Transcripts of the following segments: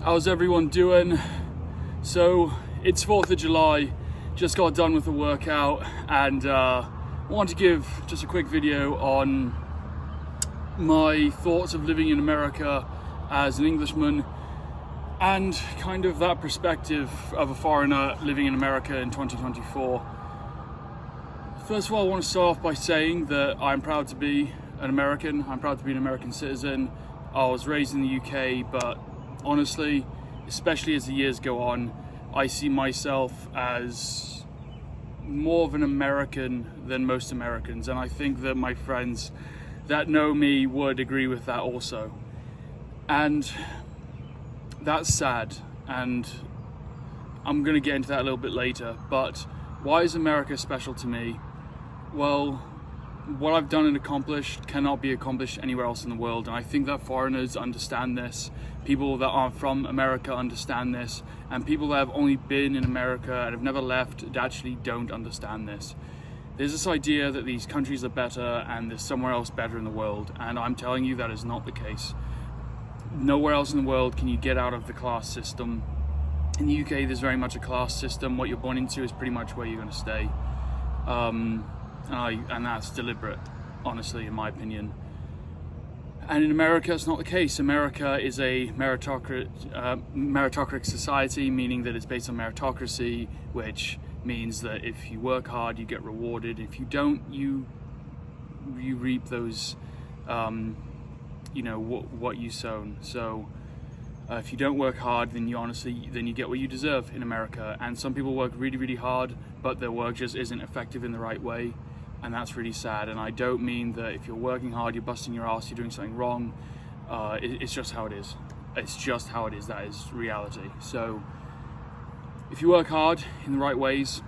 How's everyone doing? So it's 4th of July, just got done with the workout and want to give just a quick video on my thoughts of living in America as an Englishman and kind of that perspective of a foreigner living in America in 2024. First of all, I want to start off by saying that I'm proud to be an American. I'm proud to be an American citizen. I was raised in the UK, but honestly, especially as the years go on, I see myself as more of an American than most Americans, and I think that my friends that know me would agree with that also. And that's sad, and I'm going to get into that a little bit later, but why is America special to me? Well, what I've done and accomplished cannot be accomplished anywhere else in the world, and I think that foreigners understand this, people that aren't from America understand this, and people that have only been in America and have never left actually don't understand this. There's this idea that these countries are better and there's somewhere else better in the world, and I'm telling you that is not the case. Nowhere else in the world can you get out of the class system. In the UK, there's very much a class system. What you're born into is pretty much where you're going to stay. And that's deliberate, honestly, in my opinion. And in America, it's not the case. America is a meritocratic society, meaning that it's based on meritocracy, which means that if you work hard, you get rewarded. If you don't, you reap those, what you sown. So if you don't work hard, then you get what you deserve in America. And some people work really, really hard, but their work just isn't effective in the right way. And that's really sad. And I don't mean that if you're working hard, you're busting your ass, you're doing something wrong. It's just how it is. It's just how it is. That is reality. So if you work hard in the right ways,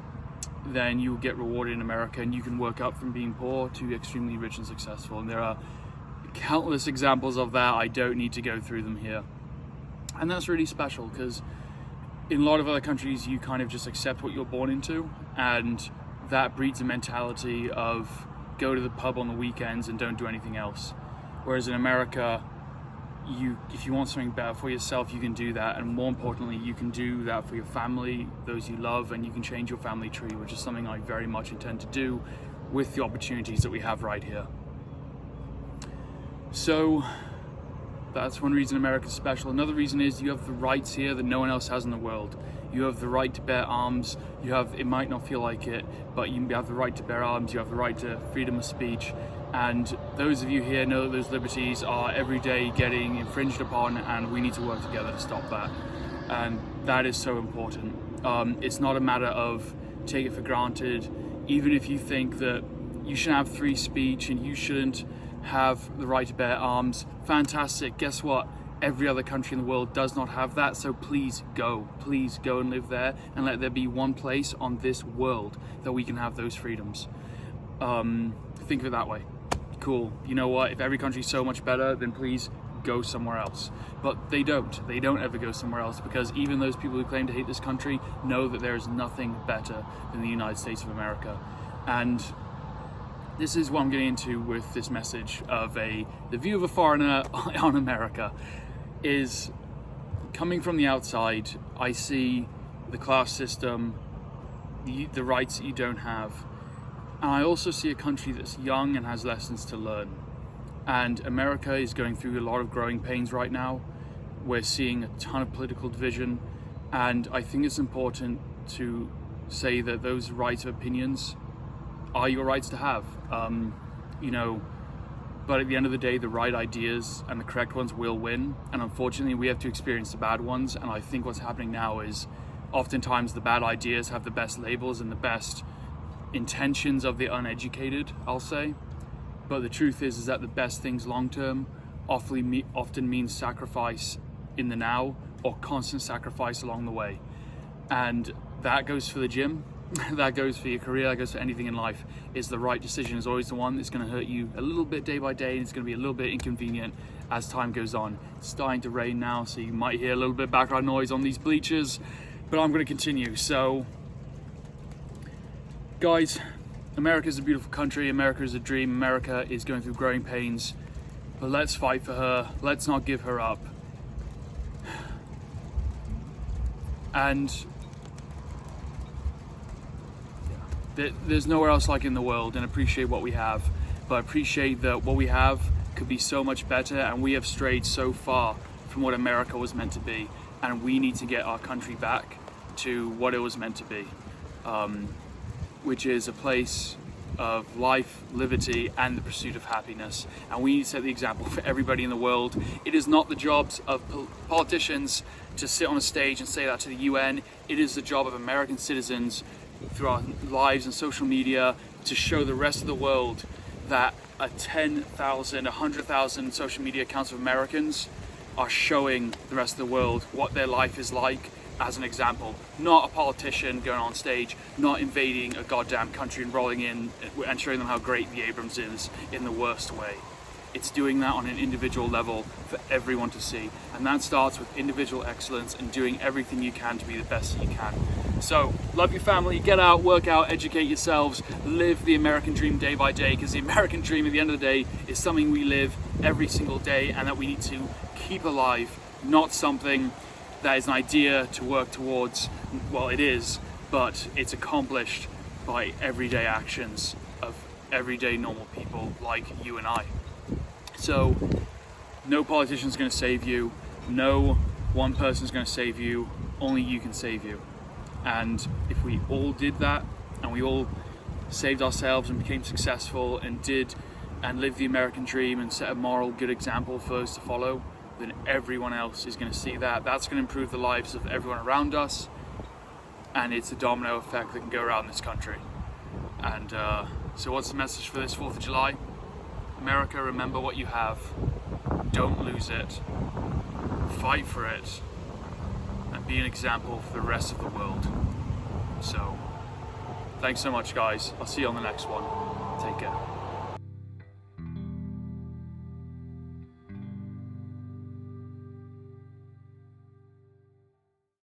then you'll get rewarded in America, and you can work up from being poor to extremely rich and successful. And there are countless examples of that. I don't need to go through them here. And that's really special, because in a lot of other countries, you kind of just accept what you're born into, and that breeds a mentality of go to the pub on the weekends and don't do anything else. Whereas in America, if you want something better for yourself, you can do that, and more importantly, you can do that for your family, those you love, and you can change your family tree, which is something I very much intend to do with the opportunities that we have right here. So that's one reason America's special. Another reason is you have the rights here that no one else has in the world. You have the right to bear arms. It might not feel like it, but you have the right to bear arms. You have the right to freedom of speech. And those of you here know that those liberties are every day getting infringed upon, and we need to work together to stop that. And that is so important. It's not a matter of take it for granted. Even if you think that you shouldn't have free speech and you shouldn't have the right to bear arms, fantastic. Guess what? Every other country in the world does not have that, so please go and live there, and let there be one place on this world that we can have those freedoms. Think of it that way. Cool. You know what? If every country's so much better, then please go somewhere else. But they don't ever go somewhere else, because even those people who claim to hate this country know that there is nothing better than the United States of America. And this is what I'm getting into with this message of the view of a foreigner on America. Is coming from the outside, I see the class system, the rights that you don't have, and I also see a country that's young and has lessons to learn. And America is going through a lot of growing pains right now. We're seeing a ton of political division, and I think it's important to say that those rights of opinions are your rights to have. But at the end of the day, the right ideas and the correct ones will win. And unfortunately, we have to experience the bad ones. And I think what's happening now is oftentimes the bad ideas have the best labels and the best intentions of the uneducated, I'll say. But the truth is that the best things long-term often means sacrifice in the now, or constant sacrifice along the way. And that goes for the gym. That goes for your career, that goes for anything in life. Is the right decision is always the one that's going to hurt you a little bit day by day, and it's going to be a little bit inconvenient as time goes on. It's starting to rain now, so you might hear a little bit of background noise on these bleachers, but I'm going to continue. So, guys, America is a beautiful country. America is a dream. America is going through growing pains, but let's fight for her. Let's not give her up. And there's nowhere else like in the world, and appreciate what we have, but appreciate that what we have could be so much better, and we have strayed so far from what America was meant to be, and we need to get our country back to what it was meant to be, which is a place of life, liberty, and the pursuit of happiness. And we need to set the example for everybody in the world. It is not the jobs of politicians to sit on a stage and say that to the UN. It is the job of American citizens through our lives and social media to show the rest of the world that 10,000, 100,000 social media accounts of Americans are showing the rest of the world what their life is like as an example. Not a politician going on stage, not invading a goddamn country and rolling in and showing them how great the Abrams is in the worst way. It's doing that on an individual level for everyone to see. And that starts with individual excellence and doing everything you can to be the best you can. So, love your family, get out, work out, educate yourselves, live the American dream day by day, because the American dream at the end of the day is something we live every single day and that we need to keep alive, not something that is an idea to work towards. Well, it is, but it's accomplished by everyday actions of everyday normal people like you and I. So, no politician is going to save you, no one person is going to save you, only you can save you. And if we all did that, and we all saved ourselves and became successful and lived the American dream and set a moral good example for those to follow, then everyone else is going to see that. That's going to improve the lives of everyone around us, and it's a domino effect that can go around this country. And so what's the message for this 4th of July? America, remember what you have. Don't lose it. Fight for it. And be an example for the rest of the world. So, thanks so much, guys. I'll see you on the next one. Take care.